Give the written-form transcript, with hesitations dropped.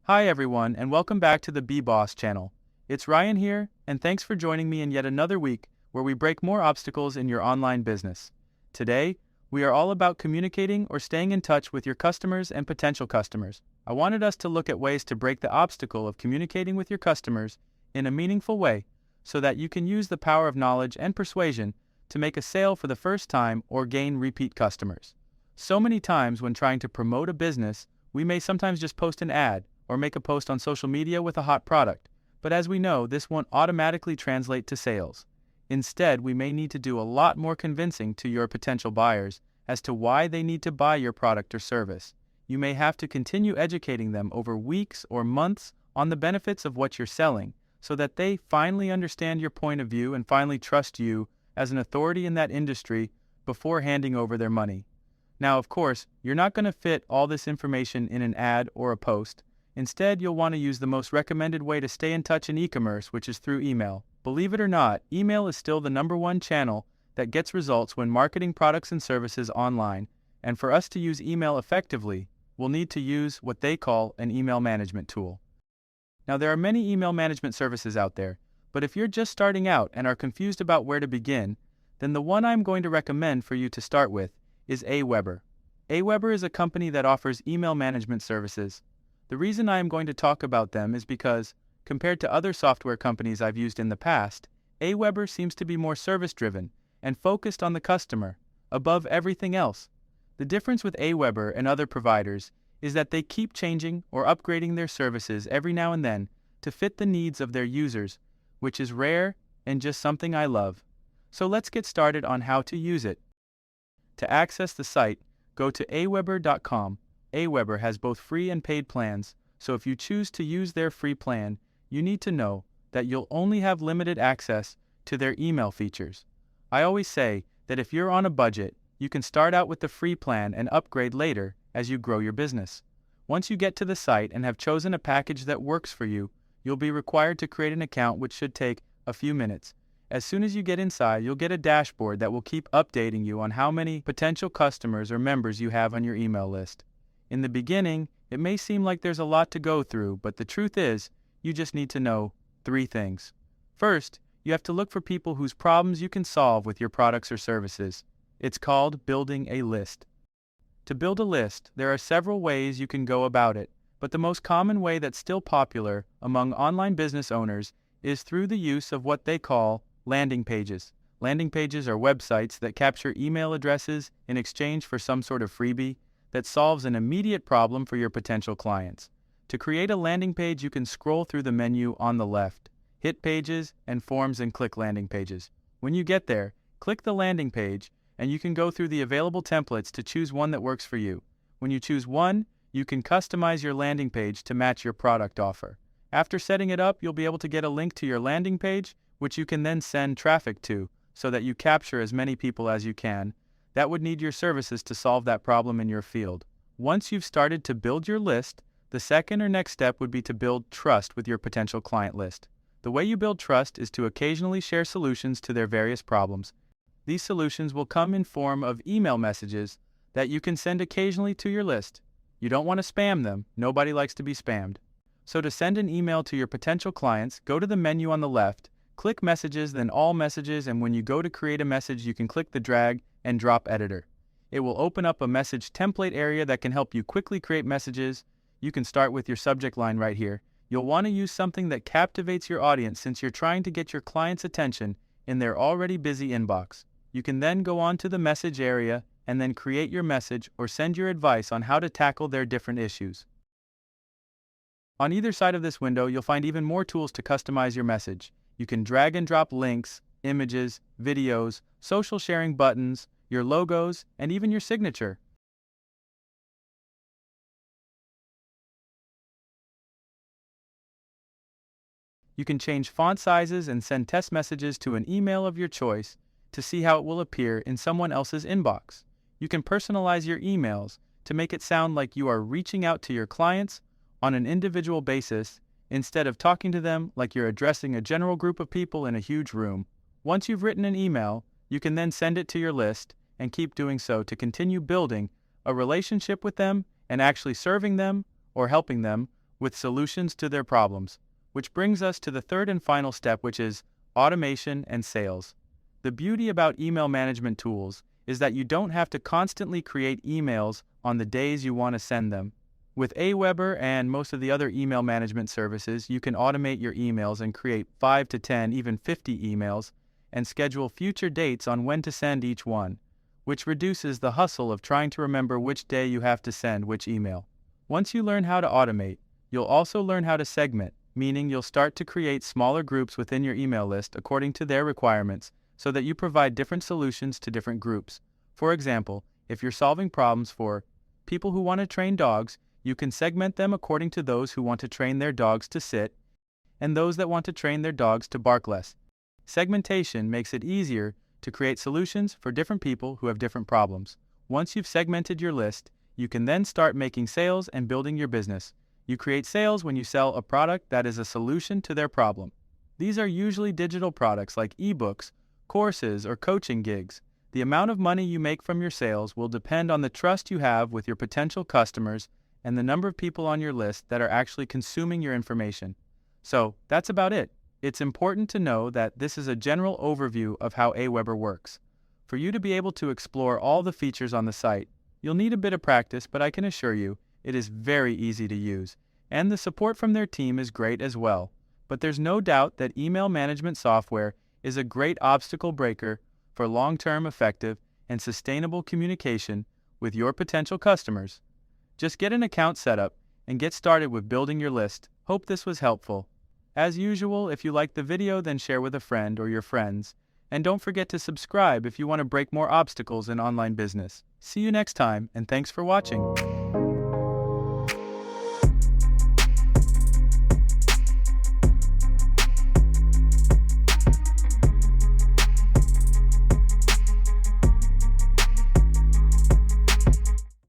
Hi everyone, and welcome back to the Boss channel. It's Ryan here, and thanks for joining me in yet another week where we break more obstacles in your online business. Today, we are all about communicating or staying in touch with your customers and potential customers. I wanted us to look at ways to break the obstacle of communicating with your customers in a meaningful way so that you can use the power of knowledge and persuasion to make a sale for the first time or gain repeat customers. So many times when trying to promote a business, we may sometimes just post an ad or make a post on social media with a hot product, but as we know, this won't automatically translate to sales. Instead, we may need to do a lot more convincing to your potential buyers as to why they need to buy your product or service. You may have to continue educating them over weeks or months on the benefits of what you're selling so that they finally understand your point of view and finally trust you as an authority in that industry before handing over their money. Now, of course, you're not going to fit all this information in an ad or a post. Instead, you'll want to use the most recommended way to stay in touch in e-commerce, which is through email. Believe it or not, email is still the #1 channel that gets results when marketing products and services online, and for us to use email effectively, we'll need to use what they call an email management tool. Now, there are many email management services out there, but if you're just starting out and are confused about where to begin, then the one I'm going to recommend for you to start with is Aweber. Aweber is a company that offers email management services. The reason I am going to talk about them is because, compared to other software companies I've used in the past, Aweber seems to be more service-driven and focused on the customer, above everything else. The difference with Aweber and other providers is that they keep changing or upgrading their services every now and then to fit the needs of their users, which is rare and just something I love. So let's get started on how to use it. To access the site, go to aweber.com. Aweber has both free and paid plans, so if you choose to use their free plan, you need to know that you'll only have limited access to their email features. I always say that if you're on a budget, you can start out with the free plan and upgrade later as you grow your business. Once you get to the site and have chosen a package that works for you, you'll be required to create an account, which should take a few minutes. As soon as you get inside, you'll get a dashboard that will keep updating you on how many potential customers or members you have on your email list. In the beginning, it may seem like there's a lot to go through, but the truth is, you just need to know 3 things. First, you have to look for people whose problems you can solve with your products or services. It's called building a list. To build a list, there are several ways you can go about it, but the most common way that's still popular among online business owners is through the use of what they call landing pages. Landing pages are websites that capture email addresses in exchange for some sort of freebie that solves an immediate problem for your potential clients. To create a landing page, you can scroll through the menu on the left, hit Pages and Forms, and click Landing Pages. When you get there, click the landing page, and you can go through the available templates to choose one that works for you. When you choose one, you can customize your landing page to match your product offer. After setting it up, you'll be able to get a link to your landing page, which you can then send traffic to so that you capture as many people as you can that would need your services to solve that problem in your field. Once you've started to build your list, the second or next step would be to build trust with your potential client list. The way you build trust is to occasionally share solutions to their various problems. These solutions will come in form of email messages that you can send occasionally to your list. You don't want to spam them. Nobody likes to be spammed. So to send an email to your potential clients, go to the menu on the left, click Messages, then All Messages, and when you go to create a message, you can click the drag and drop editor. It will open up a message template area that can help you quickly create messages. You can start with your subject line right here. You'll want to use something that captivates your audience since you're trying to get your client's attention in their already busy inbox. You can then go on to the message area and then create your message or send your advice on how to tackle their different issues. On either side of this window, you'll find even more tools to customize your message. You can drag and drop links, images, videos, social sharing buttons, your logos, and even your signature. You can change font sizes and send test messages to an email of your choice to see how it will appear in someone else's inbox. You can personalize your emails to make it sound like you are reaching out to your clients on an individual basis instead of talking to them like you're addressing a general group of people in a huge room. Once you've written an email, you can then send it to your list and keep doing so to continue building a relationship with them and actually serving them or helping them with solutions to their problems. Which brings us to the third and final step, which is automation and sales. The beauty about email management tools is that you don't have to constantly create emails on the days you want to send them. With Aweber and most of the other email management services, you can automate your emails and create 5 to 10, even 50 emails, and schedule future dates on when to send each one, which reduces the hustle of trying to remember which day you have to send which email. Once you learn how to automate, you'll also learn how to segment, meaning you'll start to create smaller groups within your email list according to their requirements, so that you provide different solutions to different groups. For example, if you're solving problems for people who want to train dogs, you can segment them according to those who want to train their dogs to sit and those that want to train their dogs to bark less. Segmentation makes it easier to create solutions for different people who have different problems. Once you've segmented your list, you can then start making sales and building your business. You create sales when you sell a product that is a solution to their problem. These are usually digital products like ebooks, courses, or coaching gigs. The amount of money you make from your sales will depend on the trust you have with your potential customers and the number of people on your list that are actually consuming your information. So, that's about it. It's important to know that this is a general overview of how Aweber works. For you to be able to explore all the features on the site, you'll need a bit of practice, but I can assure you, it is very easy to use. And the support from their team is great as well. But there's no doubt that email management software is a great obstacle breaker for long-term effective and sustainable communication with your potential customers. Just get an account set up and get started with building your list. Hope this was helpful. As usual, if you liked the video, then share with a friend or your friends. And don't forget to subscribe if you want to break more obstacles in online business. See you next time, and thanks for watching.